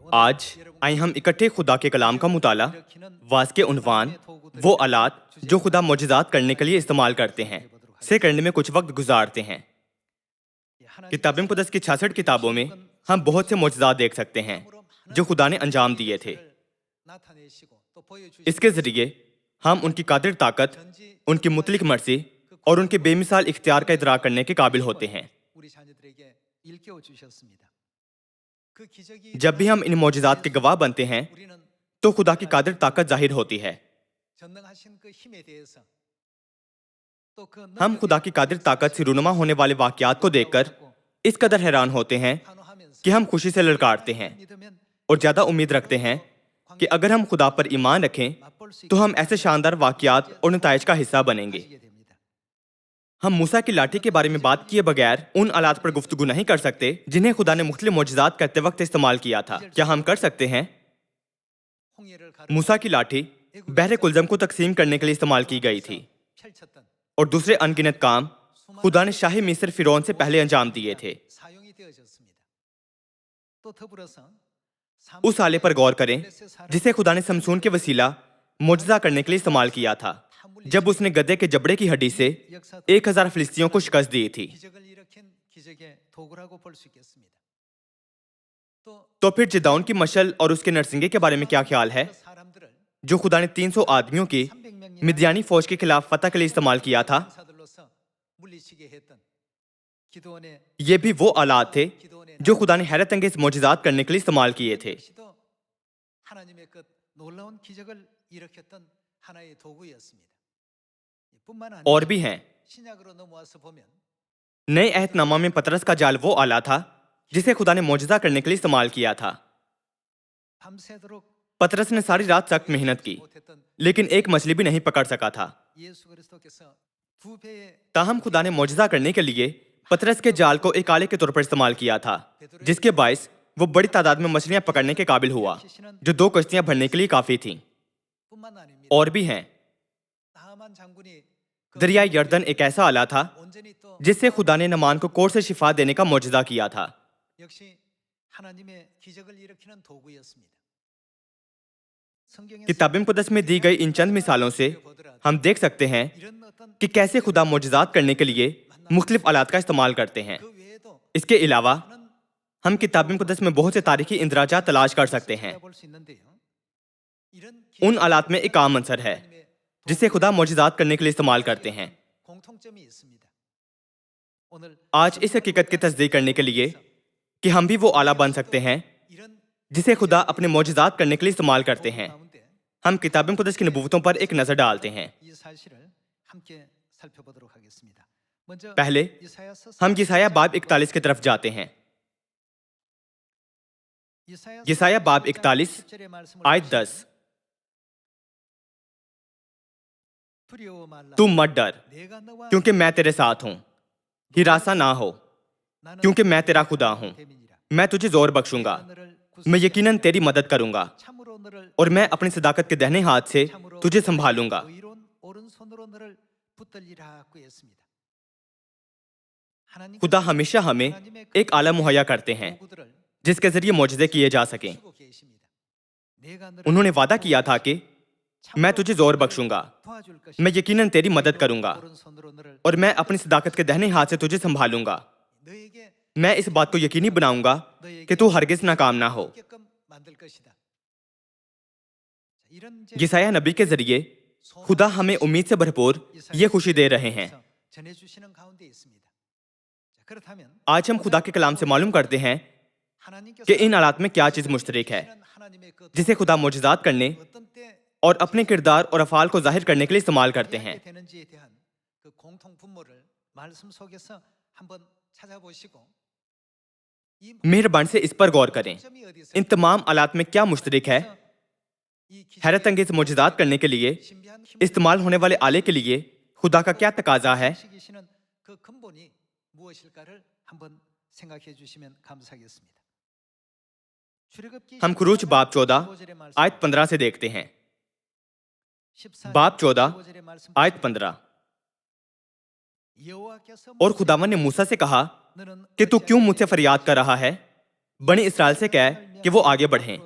آج آئے ہم اکٹھے خدا کے کلام کا مطالعہ، واز کے عنوان وہ آلات جو خدا معجزات کرنے کے لیے استعمال کرتے ہیں سے کرنے میں کچھ وقت گزارتے ہیں۔ کتاب مقدس کی 66 کتابوں میں ہم بہت سے معجزات دیکھ سکتے ہیں جو خدا نے انجام دیے تھے۔ اس کے ذریعے ہم ان کی قادر طاقت، ان کی مطلق مرضی اور ان کے بے مثال اختیار کا ادراک کرنے کے قابل ہوتے ہیں۔ جب بھی ہم ان معجزات کے گواہ بنتے ہیں تو خدا کی قادر طاقت ظاہر ہوتی ہے۔ ہم خدا کی قادر طاقت سے رونما ہونے والے واقعات کو دیکھ کر اس قدر حیران ہوتے ہیں کہ ہم خوشی سے للکارتے ہیں اور زیادہ امید رکھتے ہیں کہ اگر ہم خدا پر ایمان رکھیں تو ہم ایسے شاندار واقعات اور نتائج کا حصہ بنیں گے۔ ہم موسیٰ کی لاٹھی کے بارے میں بات کیے بغیر ان آلات پر گفتگو نہیں کر سکتے جنہیں خدا نے مختلف معجزات کرتے وقت استعمال کیا تھا۔ کیا ہم کر سکتے ہیں؟ موسیٰ کی لاٹھی بحر کلزم کو تقسیم کرنے کے لیے استعمال کی گئی تھی، اور دوسرے انگنت کام خدا نے شاہی مصر فرعون سے پہلے انجام دیے تھے۔ اس آلے پر غور کریں جسے خدا نے سمسون کے وسیلہ معجزہ کرنے کے لیے استعمال کیا تھا، جب اس نے گدھے کے جبڑے کی ہڈی سے 1000 فلسطینیوں کو شکست دی تھی۔ تو پھر جدعون کی مشل اور اس کے نرسنگے کے بارے میں کیا خیال ہے جو خدا نے 300 آدمیوں کی مدیانی فوج کے خلاف فتح کے لیے استعمال کیا تھا؟ یہ بھی وہ آلات تھے جو خدا نے حیرت انگیز معجزات کرنے کے لیے استعمال کیے تھے۔ اور بھی ہیں۔ نئے عہد نامہ میں پطرس کا جال وہ آلہ تھا جسے خدا نے معجزہ کرنے کے لیے استعمال کیا تھا۔ پطرس نے ساری رات سخت محنت کی لیکن ایک مچھلی بھی نہیں پکڑ سکا تھا۔ تاہم خدا نے معجزہ کرنے کے لیے پطرس کے جال کو ایک آلے کے طور پر استعمال کیا تھا، جس کے باعث وہ بڑی تعداد میں مچھلیاں پکڑنے کے قابل ہوا جو 2 کشتیاں بھرنے کے لیے کافی تھیں۔ اور بھی ہیں۔ دریائے یردن ایک ایسا آلہ تھا جس سے خدا نے نعمان کو کوڑ سے شفا دینے کا معجزہ کیا تھا۔ کتاب مقدس میں دی گئی ان چند مثالوں سے ہم دیکھ سکتے ہیں کہ کیسے خدا معجزات کرنے کے لیے مختلف آلات کا استعمال کرتے ہیں۔ اس کے علاوہ ہم کتاب مقدس میں بہت سے تاریخی اندراجات تلاش کر سکتے ہیں۔ ان آلات میں ایک عام عنصر ہے جسے خدا معجزات کرنے کے لیے استعمال کرتے ہیں۔ آج اس حقیقت کی تصدیق کرنے کے لیے کہ ہم بھی وہ آلہ بن سکتے ہیں جسے خدا اپنے معجزات کرنے کے لیے استعمال کرتے ہیں، ہم کتاب مقدس کی نبوتوں پر ایک نظر ڈالتے ہیں۔ پہلے ہم یسایہ باب 41 کی طرف جاتے ہیں۔ یسایہ باب 41 آیت 10۔ تم مت ڈر کیونکہ میں تیرے ساتھ ہوں، ہراساں نہ ہو کیونکہ میں تیرا خدا ہوں، میں تجھے زور بخشوں گا، میں یقیناً تیری مدد کروں گا اور میں اپنی صداقت کے دہنے ہاتھ سے تجھے سنبھالوں گا۔ خدا ہمیشہ ہمیں ایک آلہ مہیا کرتے ہیں جس کے ذریعے معجزے کیے جا سکیں۔ انہوں نے وعدہ کیا تھا کہ میں تجھے زور بخشوں گا، میں یقیناً تیری مدد کروں گا اور میں اپنی صداقت کے دہنے ہاتھ سے تجھے سنبھالوں گا۔ میں اس بات کو یقینی بناؤں گا کہ تو ہرگز ناکام نہ ہو۔ یسایہ نبی کے ذریعے خدا ہمیں امید سے بھرپور یہ خوشی دے رہے ہیں۔ آج ہم خدا کے کلام سے معلوم کرتے ہیں کہ ان آلات میں کیا چیز مشترک ہے جسے خدا معجزات کرنے اور اپنے کردار اور افعال کو ظاہر کرنے کے لیے استعمال کرتے ہیں۔ مہربان سے اس پر غور کریں، ان تمام آلات میں کیا مشترک ہے؟ حیرت انگیز معجزات کرنے کے لیے استعمال ہونے والے آلے کے لیے خدا کا کیا تقاضا ہے؟ ہم خروج باب 14 آیت 15 سے دیکھتے ہیں۔ باب 14 آیت 15۔ اور خداوند نے موسیٰ سے کہا کہ تو کیوں مجھ سے فریاد کر رہا ہے؟ बनी इसराइल से कह कि वो आगे बढ़ें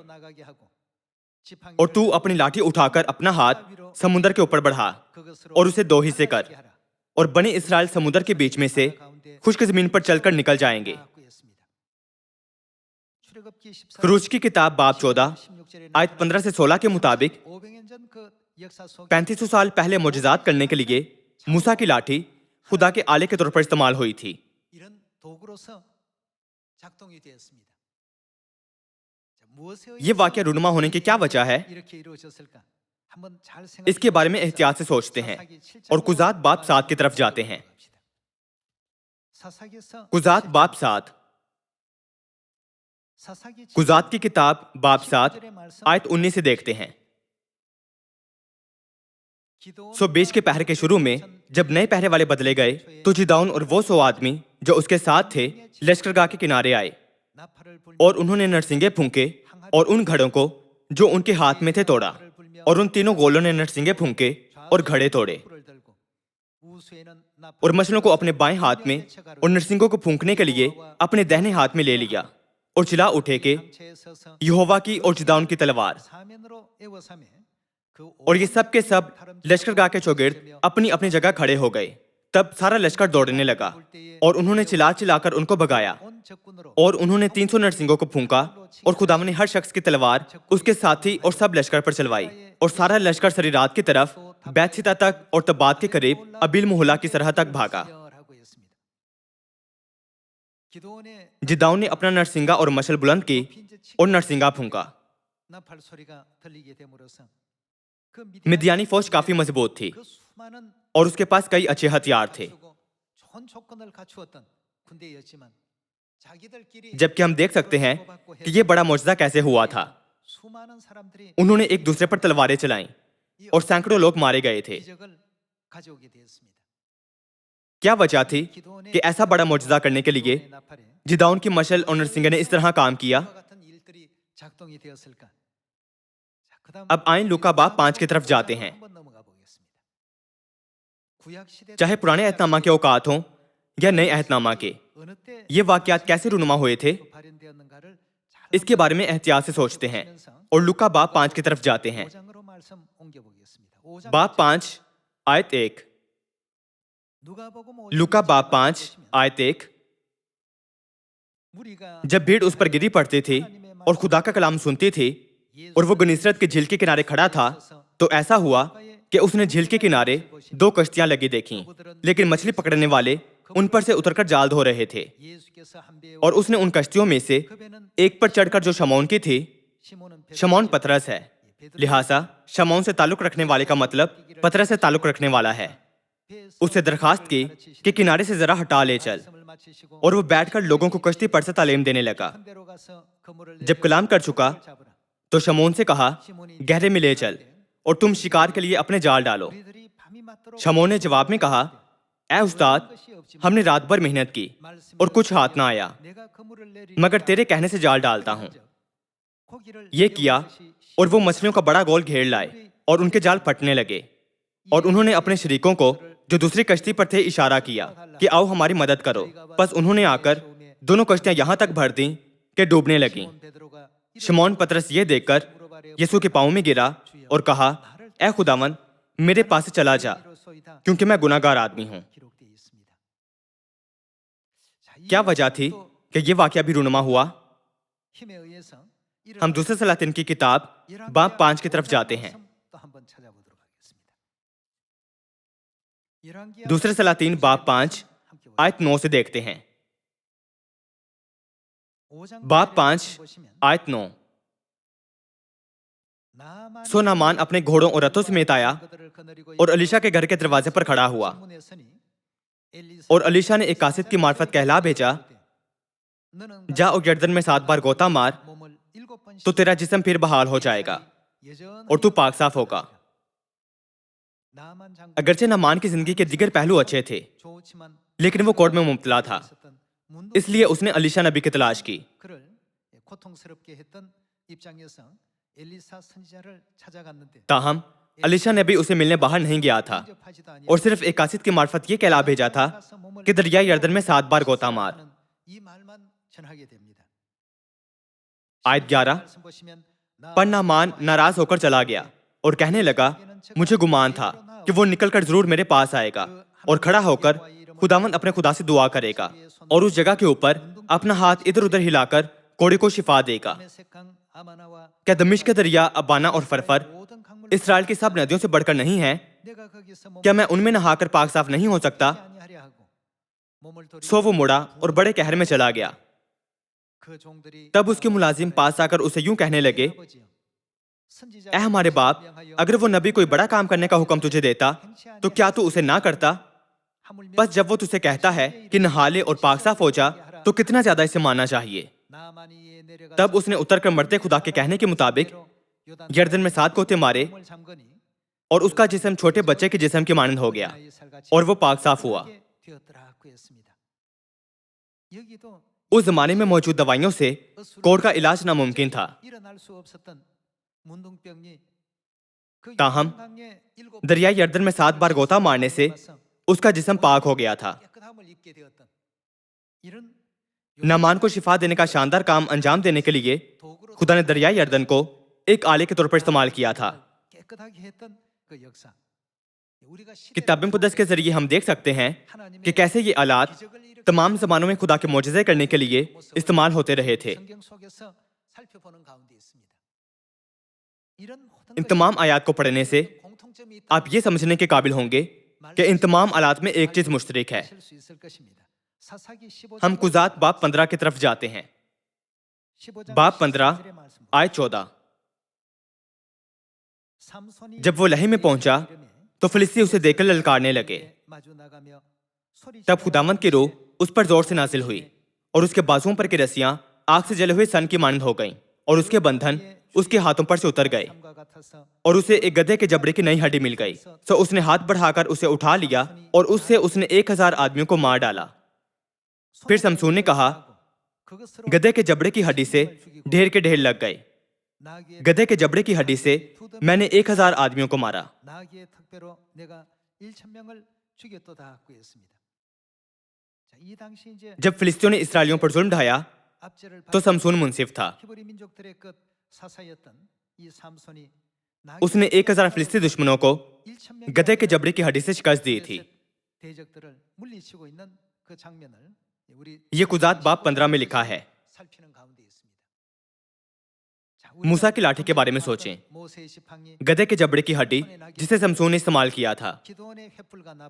और तू अपनी लाठी उठाकर अपना हाथ समुद्र के ऊपर बढ़ा और उसे दो हिस्से कर और बनी इसराइल समुद्र के बीच में से खुश्क जमीन पर चलकर निकल जाएंगे। खरूज की किताब बाब 14 आयत 15 से 16 के मुताबिक 3500 साल पहले मुजज़ात करने के लिए मूसा की लाठी खुदा के आले के तौर पर इस्तेमाल हुई थी। ये वाकया रूनुमा होने की क्या वजह है, इसके बारे में एहतियात से सोचते हैं और कुजात बाब 7 की तरफ जाते हैं। कुजात बाब 7, कुजात की किताब बाब 7 आयत 19 से देखते हैं। सो बीच के पहर के शुरू में जब नए पहरे वाले बदले गए तो जिदाउन और वो 100 आदमी जो उसके साथ थे लश्करगाह के किनारे आए और उन्होंने नरसिंगे फूंके और उन घड़ों को जो उनके हाथ में थे तोड़ा और उन तीनों गोलों ने नरसिंगे फूंके और घड़े तोड़े और मछलों को अपने बाएं हाथ में और नरसिंगों को फूंकने के लिए अपने दाहिने हाथ में ले लिया और चिल्ला उठे कि यहोवा की और जिदाउन की तलवार। और ये सब के सब लश्करगाह के चौगिर्द अपनी अपनी जगह खड़े हो गए। तब सारा लश्कर दौड़ने लगा और उन्होंने चिल्ला चिल्लाकर उनको भगाया और उन्होंने 300 नरसिंगों को फूंका और खुदावन ने हर शख्स की तलवार उसके साथी और सब लश्कर पर चलवाई और सारा लश्कर सरीरात की तरफ बैतशिता तक और तबात के करीब अबील मुहला की सरहद तक भागा। जिदाउन ने अपना नरसिंगा और मशल बुलंद की और नरसिंगा फूंका। मिद्यानी फौज काफी मजबूत थी और उसके पास कई अच्छे हथियार थे, जबकि हम देख सकते हैं कि यह बड़ा मौजज़ा कैसे हुआ था। उन्होंने एक दूसरे पर तलवारें चलाईं और सैकड़ों लोग मारे गए थे। क्या वजह थी कि ऐसा बड़ा मौजज़ा करने के लिए जिदाउन की मशल और नरसिंगे ने इस तरह काम किया? अब आइन लूका बाब 5 की तरफ जाते हैं। चाहे पुराने अहदनामा के औकात हों या नए अहदनामा के, ये वाकयात कैसे रूनुमा हुए थे, इसके बारे में एहतियात से सोचते हैं और लूका बाब 5 की तरफ जाते हैं। बाब 5 आयत 1। लूका बाब 5 आयत 1। जब भीड़ उस पर गिरी पड़ती थी और खुदा का कलाम सुनती थी और वो गनीसरत के झील के किनारे खड़ा था, तो ऐसा हुआ कि उसने झील के किनारे 2 कश्तियां लगी देखीं, लेकिन मछली पकड़ने वाले उन पर से उतरकर जाल धो रहे थे। और उसने उन कश्तियों में से एक पर चढ़कर, जो शमौन की थी, शमौन पतरस है, लिहाजा शमौन से ताल्लुक रखने वाले का मतलब पतरस से ताल्लुक रखने वाला है, उससे दरखास्त की कि किनारे से जरा हटा ले चल, और वो बैठकर लोगों को कश्ती पर से तालीम देने लगा। जब कलाम कर चुका तो शमौन से कहा, गहरे में ले चल और तुम शिकार के लिए अपने जाल डालो। शमौन ने जवाब में कहा, ऐ उस्ताद, हमने रात भर मेहनत की और कुछ हाथ ना आया, मगर तेरे कहने से जाल डालता हूँ। ये किया और वो मछलियों का बड़ा गोल घेर लाए और उनके जाल फटने लगे। और उन्होंने अपने शरीकों को जो दूसरी कश्ती पर थे इशारा किया कि आओ हमारी मदद करो। बस उन्होंने आकर दोनों कश्तियां यहां तक भर दी कि डूबने लगीं। शमौन पतरस ये देखकर यीशु के पांव में गिरा और कहा, ऐ खुदावन, मेरे पास से चला जा, क्योंकि मैं गुनाहगार आदमी हूं। क्या वजह थी कि ये वाकया भी रूनुमा हुआ? हम दूसरे सलातीन की किताब बाब 5 की तरफ जाते हैं। दूसरे सलातीन बाब 5 आयत 9 से देखते हैं। बाब 5 आयत 9। सो नामान अपने घोड़ों और रथों समेत आया और अलीशा के घर के दरवाजे पर खड़ा हुआ। और अलीशा ने एक कासिद की मार्फत कहला भेजा, जा और यरदन में 7 बार गोता मार, तो तेरा जिस्म फिर बहाल हो जाएगा और तू पाक साफ होगा। अगरचे नामान की जिंदगी के दिगर पहलू अच्छे थे, लेकिन वो कोर्ट में मुब्तला था, इसलिए उसने अलीशा नबी की तलाश की। ताहम अलीशा नबी उसे मिलने बाहर नहीं गया था और सिर्फ एक कासिद की मार्फत ये कहला भेजा था कि दरिया यरदन में 7 बार गोता मार। آیت 11 پر نعمان ناراض ہو کر چلا گیا اور کہنے لگا مجھے گمان تھا کہ وہ نکل کر ضرور میرے پاس آئے گا اور کھڑا ہو کر خداوند اپنے خدا سے دعا کرے گا اور اس جگہ کے اوپر اپنا ہاتھ ادھر ادھر ہلا کر کوڑے کو شفا دے گا۔ کیا دمشق کے دریا ابانا اور فرفر اسرائیل کی سب ندیوں سے بڑھ کر نہیں ہیں؟ کیا میں ان میں نہا کر پاک صاف نہیں ہو سکتا؟ سو وہ مڑا اور بڑے قہر میں چلا گیا۔ تب اس کے ملازم پاس آ کر اسے یوں کہنے لگے اے ہمارے باپ، اگر وہ نبی کوئی بڑا کام کرنے کا حکم تجھے دیتا تو کیا تو اسے نہ کرتا؟ بس جب وہ تجھے کہتا ہے کہ نہا لے اور پاک صاف ہو جا تو کتنا زیادہ اسے ماننا چاہیے۔ تب اس نے اتر کر مرتے خدا کے کہنے کے مطابق یردن میں 7 غوطے مارے اور اس کا جسم چھوٹے بچے کے جسم کے مانند ہو گیا اور وہ پاک صاف ہوا۔ اس زمانے میں موجود دوائیوں سے کوڑ کا علاج ناممکن تھا، تاہم دریائے یردن میں 7 بار غوطہ مارنے سے اس کا جسم پاک ہو گیا تھا۔ نعمان کو شفا دینے کا شاندار کام انجام دینے کے لیے خدا نے دریائے یردن کو ایک آلے کے طور پر استعمال کیا تھا۔ کتاب مقدس کے ذریعے ہم دیکھ سکتے ہیں کہ کیسے یہ آلات تمام زمانوں میں خدا کے معجزے کرنے کے لیے استعمال ہوتے رہے تھے۔ ان تمام آیات کو پڑھنے سے آپ یہ سمجھنے کے قابل ہوں گے کہ ان تمام آلات میں ایک چیز مشترک ہے۔ ہم قضات باب 15 کی طرف جاتے ہیں۔ باب 15 آیت 14۔ جب وہ لہی میں پہنچا تو فلسطی اسے دیکھ کر للکارنے لگے۔ تب خداوند کی روح اس پر زور سے نازل ہوئی اور اس کے بازوؤں پر کی رسیاں آگ سے جلے ہوئے سن کی مانند ہو گئیں اور اس کے بندھن اس کے ہاتھوں پر سے اتر گئے اور اسے ایک گدھے کے جبڑے کی نئی ہڈی مل گئی۔ سو اس نے ہاتھ بڑھا کر اسے اٹھا لیا اور اس نے 1000 آدمیوں کو مار ڈالا۔ پھر سمسون نے کہا گدھے کے جبڑے کی ہڈی سے ڈھیر کے ڈھیر لگ گئے، گدھے کے جبڑے کی ہڈی سے میں نے 1000 آدمیوں کو مارا۔ جب فلسطینیوں نے اسرائیلیوں پر ظلم ڈھایا تو سمسون منصف تھا۔ اس نے 1000 فلسطینی دشمنوں کو گدھے کے جبڑے کی ہڈی سے شکست دی تھی۔ یہ قضات باب 15 میں لکھا ہے۔ موسیٰ کی لاٹھی کے بارے میں سوچیں۔ گدھے کے جبڑے کی ہڈی جسے سمسون نے استعمال کیا تھا،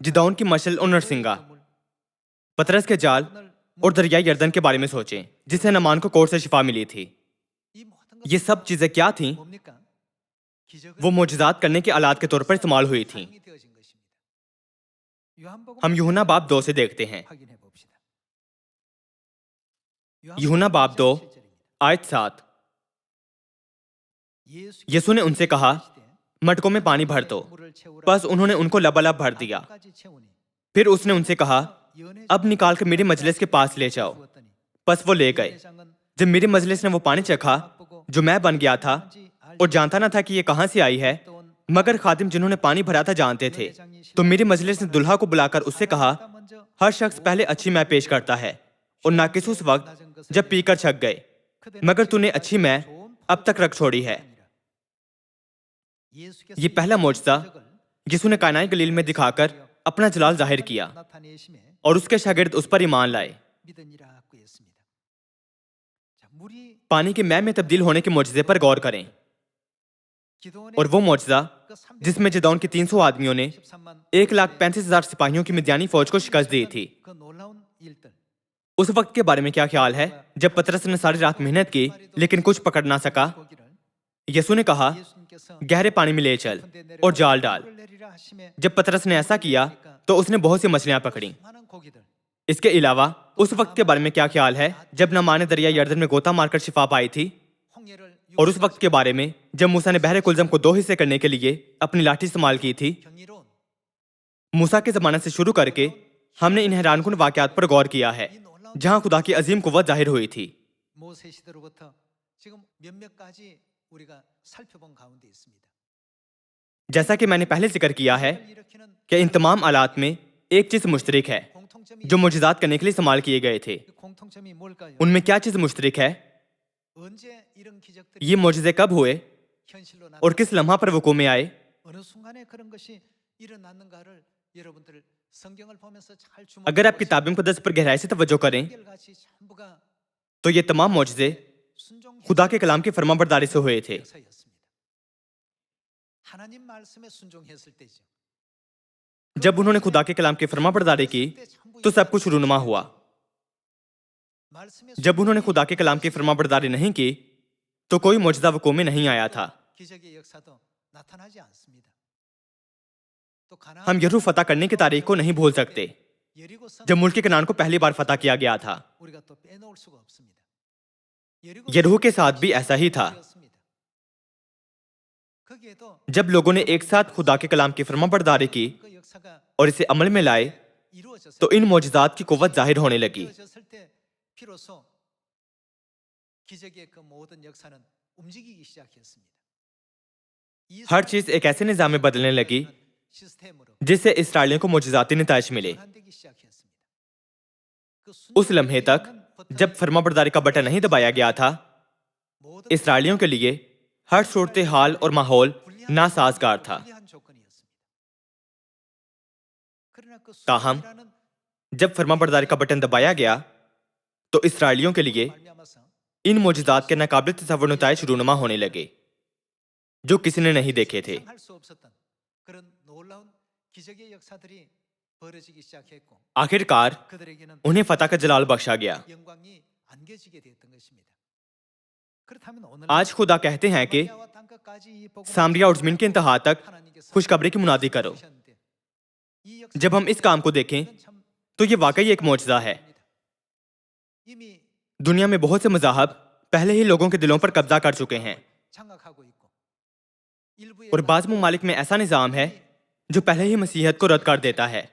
جدعون کی مشل اور نرسنگا، پترس کے جال اور دریائے یردن کے بارے میں سوچیں جسے نعمان کو کوڑ سے شفا ملی تھی۔ یہ سب چیزیں کیا تھیں؟ وہ معجزات کرنے کے آلات کے طور پر استعمال ہوئی تھیں۔ ہم یوحنا باب 2 سے دیکھتے ہیں۔ یوحنا باب 2 آیت 7۔ یسوع نے ان سے کہا مٹکوں میں پانی بھر دو، پس انہوں نے ان کو لبالب بھر دیا۔ پھر اس نے ان سے کہا اب نکال کر میری مجلس کے پاس لے جاؤ، پس وہ لے گئے۔ جب میری مجلس نے وہ پانی چکھا جو میں بن گیا تھا اور جانتا نہ تھا کہ یہ کہاں سے آئی ہے، مگر خادم جنہوں نے پانی بھرا تھا جانتے تھے، تو میری مجلس نے دلہا کو بلا کر اس سے کہا ہر شخص پہلے اچھی میں پیش کرتا ہے اور ناقص اس وقت جب پی کر چھک گئے، مگر تو نے اچھی میں اب تک رکھ چھوڑی ہے۔ یہ پہلا معجزہ یسوع نے کائنائے گلیل میں دکھا کر اپنا جلال ظاہر کیا اور اس کے شاگرد اس پر ایمان لائے۔ پانی کے میں تبدیل ہونے کے معجزے پر غور کریں، اور وہ معجزہ جس میں جدعون کی 300 آدمیوں نے 1,35,000 سپاہیوں کی مدیانی فوج کو شکست دی تھی۔ اس وقت کے بارے میں کیا خیال ہے جب پترس نے ساری رات محنت کی لیکن کچھ پکڑ نہ سکا؟ یسوع نے کہا گہرے پانی میں لے چل اور جال ڈال۔ جب پترس نے ایسا کیا تو اس نے بہت سی مچھلیاں پکڑیں۔ اس کے علاوہ اس وقت کے بارے میں کیا خیال ہے جب نعمان نے دریائے یردن میں غوطہ مار کر شفا پائی تھی؟ اور اس وقت کے بارے میں جب موسیٰ نے بحر کلزم کو 2 حصے کرنے کے لیے اپنی لاٹھی استعمال کی تھی؟ موسیٰ کے زمانے سے شروع کر کے ہم نے ان حیران کن واقعات پر غور کیا ہے جہاں خدا کی عظیم قوت ظاہر ہوئی تھی۔ جیسا کہ میں نے پہلے ذکر کیا ہے کہ ان تمام آلات میں ایک چیز مشترک ہے جو معجزات کرنے کے لیے استعمال کیے گئے تھے۔ ان میں کیا چیز مشترک ہے؟ ये मोजज़े कब हुए और किस लम्हा पर वक़ूअ में आए? अगर आप किताब मुक़द्दस पर गहराई से तवज्जो करें तो ये तमाम मोजज़े खुदा के कलाम की फरमाबरदारी से हुए थे। जब उन्होंने खुदा के कलाम की फरमाबरदारी की तो सब कुछ रूनुमा हुआ। जब उन्होंने खुदा के कलाम की फरमाबरदारी नहीं की तो कोई मोजज़ा वक़ूअ में नहीं आया था। हम यरीहो फतह करने की तारीख को नहीं भूल सकते जब मुल्क कनान को पहली बार फतह किया गया था। यरीहो के साथ भी ऐसा ही था। जब लोगों ने एक साथ खुदा के कलाम की फरमाबरदारी की और इसे अमल में लाए तो इन मोजज़ात की कुव्वत जाहिर होने लगी। हर चीज एक ऐसे निज़ाम में बदलने लगी जिससे इसराइलियों को मोजज़ाती नताइज मिले। उस लम्हे तक जब फरमाबरदारी का बटन नहीं दबाया गया था, इसराइलियों के लिए हर सूरत हाल और माहौल नासाजगार था। ताहम जब फरमाबरदारी का बटन दबाया गया तो इसराइलियों के लिए इन मोजज़ात के नाकाबिल तसव्वुर नताइज रूनुमा होने लगे जो किसी ने नहीं देखे थे। आखिरकार उन्हें फतह का जलाल बख्शा गया। आज खुदा कहते हैं कि सामरिया और ज़मीन के इंतहा तक खुशखबरी की मुनादी करो। जब हम इस काम को देखें तो ये वाकई एक मोजज़ा है। दुनिया में बहुत से मज़ाहब पहले ही लोगों के दिलों पर कब्जा कर चुके हैं और बाज़ ममालिक में ऐसा निज़ाम है जो पहले ही मसीहत को रद्द कर देता है।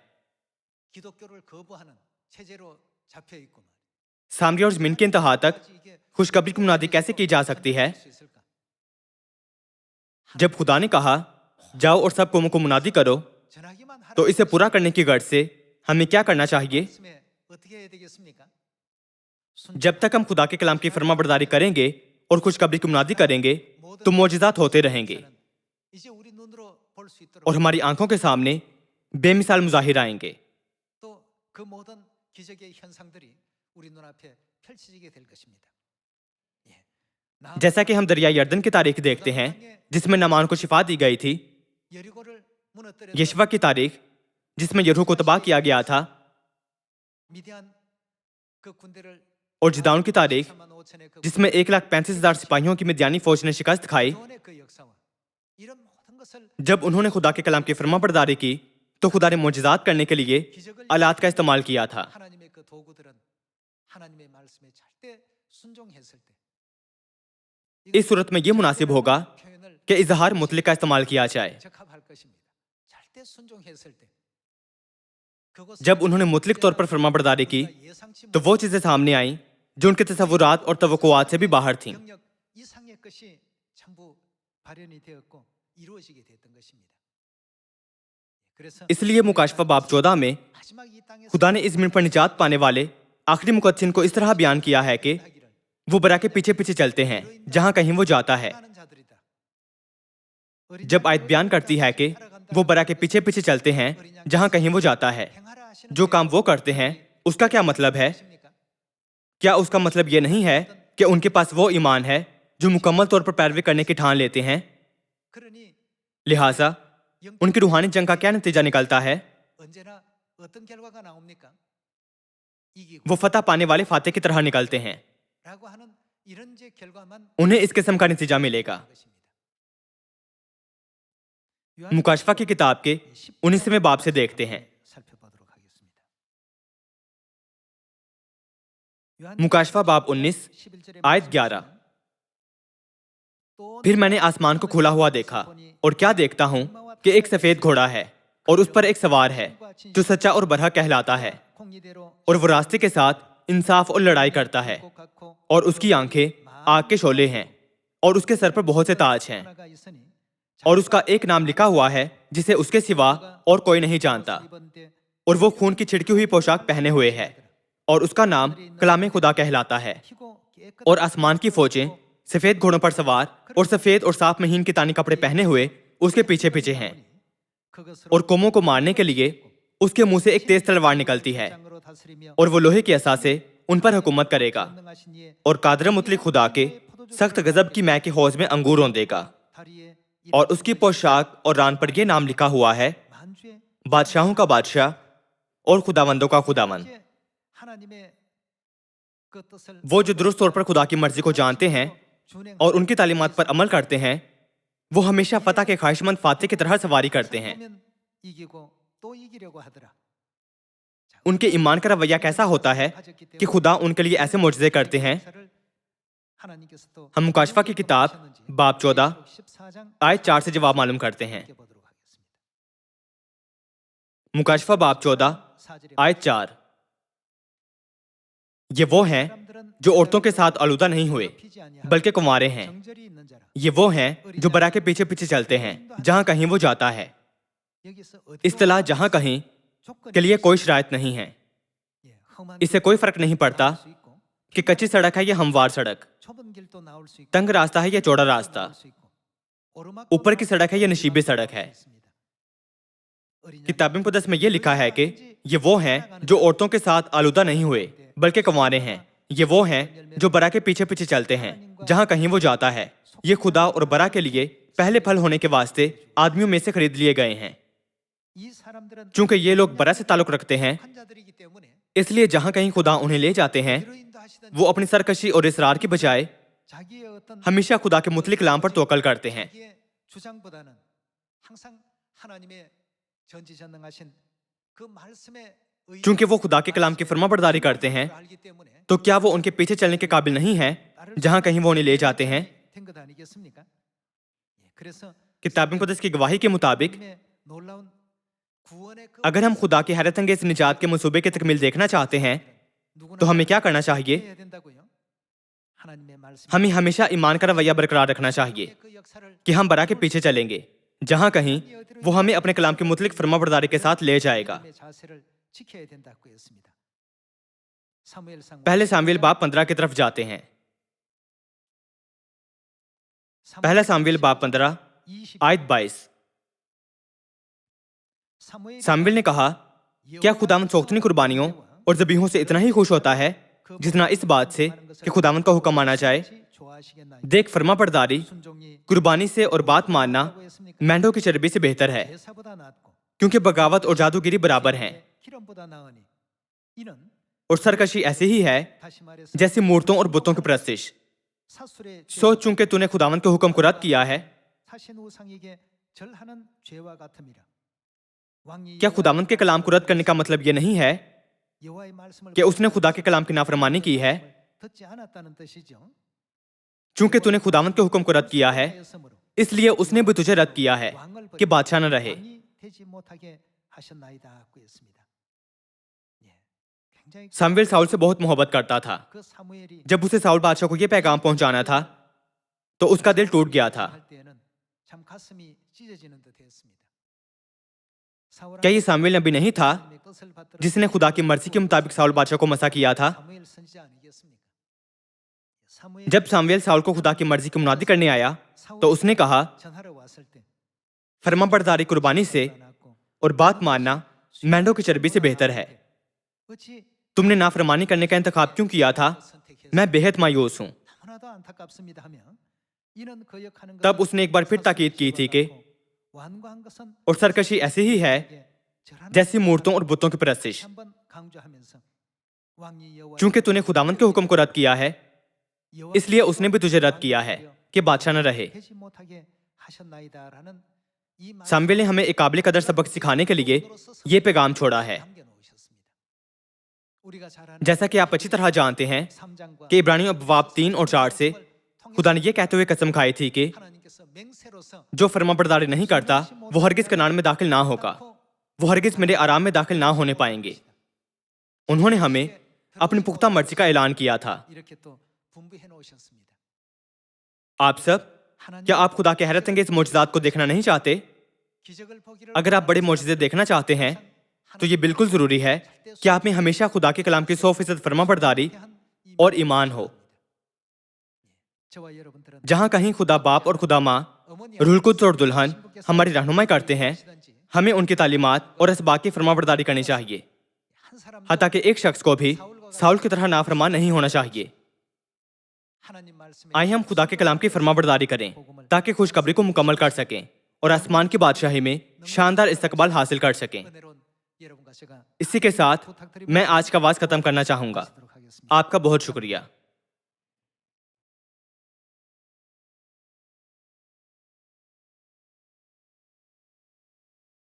सामरिया और ज़मीन के इंतहा तक खुशखबरी की मुनादी कैसे की जा सकती है? जब खुदा ने कहा जाओ और सब कौमों को मुनादी करो, तो इसे पूरा करने की गर्ज से हमें क्या करना चाहिए? जब तक हम खुदा के कलाम की फरमाबरदारी करेंगे और खुशखबरी की मुनादी करेंगे तो मोजज़ात होते रहेंगे और हमारी आंखों के सामने बेमिसाल मुज़ाहिर आएंगे। जैसा कि हम दरिया यर्दन की तारीख देखते हैं जिसमें नामान को शिफा दी गई थी, यशवा की तारीख जिसमें यरीहो को तबाह किया गया था, और जिदाउन की तारीख जिसमें 1,35,000 सिपाहियों की मिद्यानी फौज ने शिकस्त खाई। जब उन्होंने खुदा के कलाम की फरमाबरदारी की तो खुदा ने मोजज़ात करने के लिए आलात का इस्तेमाल किया था। इस सूरत में यह मुनासिब होगा कि इजहार मुतलक का इस्तेमाल किया जाए। जब उन्होंने मुतलक तौर पर फरमाबरदारी की तो वो चीजें सामने आई जो उनके तसव्वुरात और तवक्कुआत से भी बाहर थीं। इसलिए मुकाशफा बाब 14 में खुदा ने इस ज़मीन पर निजात पाने वाले आखिरी मुकद्दसिन को इस तरह बयान किया है कि वो बरा के पीछे पीछे चलते हैं जहां कहीं वो जाता है। जब आयत बयान करती है कि वो बरा के पीछे पीछे चलते हैं जहां कहीं वो जाता है, जो काम वो करते हैं उसका क्या मतलब है? क्या उसका मतलब ये नहीं है कि उनके पास वो ईमान है जो मुकम्मल तौर पर पैरवी करने की ठान लेते हैं? लिहाजा उनकी रूहानी जंग का क्या नतीजा निकलता है? वो फतह पाने वाले फाते की तरह निकलते हैं। उन्हें इस किस्म का नतीजा मिलेगा। मुकाशफा की किताब के 19वें बाब से देखते हैं। मुकाशफा बाब 19 आयत 11। फिर मैंने आसमान को खुला हुआ देखा और क्या देखता हूं कि एक सफेद घोड़ा है और उस पर एक सवार है जो सच्चा और बरहक कहलाता है, और वो रास्ते के साथ इंसाफ और लड़ाई करता है, और उसकी आंखें आग के शोले हैं और उसके सर पर बहुत से ताज हैं, और उसका एक नाम लिखा हुआ है जिसे उसके सिवा और कोई नहीं जानता, और वो खून की छिड़की हुई पोशाक पहने हुए है और उसका नाम कलाम खुदा कहलाता है। और आसमान की फौजें सफेद घोड़ों पर सवार और सफेद और साफ महीन कितानी कपड़े पहने हुए उसके पीछे पीछे हैं, और कौमों को मारने के लिए उसके मुंह से एक तेज तलवार निकलती है, और वो लोहे की असा से उन पर हुकूमत करेगा, और कादर मुतलिक खुदा के सख्त गजब की मै के हौज में अंगूर रौंदेगा। और उसकी पोशाक और रान पर यह नाम लिखा हुआ है, बादशाहों का बादशाह और खुदावंदों का खुदावंद। वो जो दुरुस्त तौर पर खुदा की मर्जी को जानते हैं और उनकी तालीमात पर अमल करते हैं, वो हमेशा फतह के ख्वाहिशमंद फाते की तरह सवारी करते हैं। उनके ईमान का रवैया कैसा होता है कि खुदा उनके लिए ऐसे मुजज़े करते हैं। हम मुकाशफा की किताब बाब 14 आयत 4 से जवाब मालूम करते हैं। मुकाशफा बाब 14 आयत 4। ये वो हैं जो औरतों के साथ आलूदा नहीं हुए बल्कि कुंवारे हैं। ये वो हैं जो बरा के पीछे पीछे चलते हैं जहां कहीं वो जाता है। इस्तिलाह जहां कहीं के लिए कोई शरायत नहीं है। इससे कोई फर्क नहीं पड़ता कि कच्ची सड़क है या हमवार सड़क, तंग रास्ता है या चौड़ा रास्ता, ऊपर की सड़क है या नशीबी सड़क है। किताब मुक़द्दस में ये लिखा है कि ये वो हैं जो औरतों के साथ आलूदा नहीं हुए बल्कि कुंवारे हैं। ये वो हैं जो बरा के पीछे पीछे चलते हैं जहां कहीं वो जाता है। ये खुदा और बरा के लिए पहले फल होने के वास्ते आदमियों में से खरीद लिए गए हैं। चूंकि ये लोग बरा से ताल्लुक रखते हैं, इसलिए जहां कहीं खुदा उन्हें ले जाते हैं, वो अपनी सरकशी और इसरार की बजाय हमेशा खुदा के मुतलिक कलाम पर तवक्कल करते हैं। चूंकि वो खुदा के कलाम की फरमाबरदारी करते हैं, तो क्या वो उनके पीछे चलने के काबिल नहीं है जहां कहीं वो उन्हें ले जाते हैं? किताब मुक़द्दस की गवाही के मुताबिक अगर हम खुदा के हैरत अंगेज निजात के मंसूबे की तकमील देखना चाहते हैं, तो हमें क्या करना चाहिए? हमें हमेशा ईमान का रवैया बरकरार रखना चाहिए कि हम बरा के पीछे चलेंगे जहां कहीं वो हमें अपने कलाम के मुतलिक फरमाबरदारी के साथ ले जाएगा। पहले सामुएल बाब 15 की तरफ जाते हैं। पहला सामुएल बाब 15 आयत 22। सामुएल ने कहा, क्या खुदावंद सोख्तनी कुर्बानियों और ज़बीहों से इतना ही खुश होता है जितना इस बात से कि खुदावंद का हुक्म माना जाए? देख, फरमाबरदारी कुर्बानी से और बात मानना मेंढों की चर्बी से बेहतर है, क्योंकि बगावत और जादूगिरी बराबर हैं, और सरकशी ऐसी ही है जैसी मूर्तों और बुतों की परस्तिश। सोच, चूंकि तूने खुदावंद के हुक्म को रद्द किया है, क्या खुदावंद के कलाम को रद्द करने का मतलब ये नहीं है कि उसने खुदा के कलाम की नाफरमानी की है? चूंकि तूने खुदावंद के हुक्म को रद्द किया है, इसलिए उसने भी तुझे रद्द किया है कि बादशाह न रहे। सामुएल साउल से बहुत मोहब्बत करता था। जब उसे साउल बादशाह को यह पैगाम पहुंचाना था, तो उसका दिल टूट गया था। क्या ये सामुएल नबी नहीं था जिसने खुदा की मर्जी के मुताबिक साउल बादशाह को मसा किया था? जब सामुएल साउल को खुदा की मर्जी की मुनादी करने आया, तो उसने कहा, फरमाबरदारी कुर्बानी से और बात मानना मेंढों की चर्बी से बेहतर है। तुमने नाफरमानी करने का इंतखाब क्यों किया था? मैं बेहद मायूस हूं। तब उसने एक बार फिर ताकीद की थी कि और सरकशी ऐसी ही है जैसी मूर्तों और बुतों की परस्तिश। चूंकि तूने खुदावंद के हुक्म को रद्द किया है, इसलिए उसने भी तुझे रद्द किया है कि बादशाह न रहे। सामुएल ने हमें एक काबिल कदर सबक सिखाने के लिए ये पैगाम छोड़ा है। जैसा कि आप अच्छी तरह जानते हैं कि इब्रानियों बाब 3 और 4 से खुदा ने यह कहते हुए कसम खाई थी कि जो फरमाबरदारी नहीं करता वो हरगिज कनान में दाखिल ना होगा, वो हरगिज मेरे आराम में दाखिल ना होने पाएंगे। उन्होंने हमें अपनी पुख्ता मर्जी का ऐलान किया था। आप सब, क्या आप खुदा के हैरत अंगेज मोजज़ात को देखना नहीं चाहते? अगर आप बड़े मोजज़े देखना चाहते हैं, तो ये बिल्कुल जरूरी है कि आप में हमेशा खुदा के कलाम की 100% फरमाबरदारी और ईमान हो। جہاں کہیں خدا باپ اور خدا ماں، روح القدس اور دلہن ہماری رہنمائی کرتے ہیں، ہمیں ان کی تعلیمات اور اسباق کی فرمانبرداری کرنی چاہیے، حتیٰ کہ ایک شخص کو بھی ساؤل کی طرح نافرمان نہیں ہونا چاہیے۔ آئے ہم خدا کے کلام کی فرمانبرداری کریں تاکہ خوشخبری کو مکمل کر سکیں اور آسمان کی بادشاہی میں شاندار استقبال حاصل کر سکیں۔ اسی کے ساتھ میں آج کا وعظ ختم کرنا چاہوں گا۔ آپ کا بہت شکریہ۔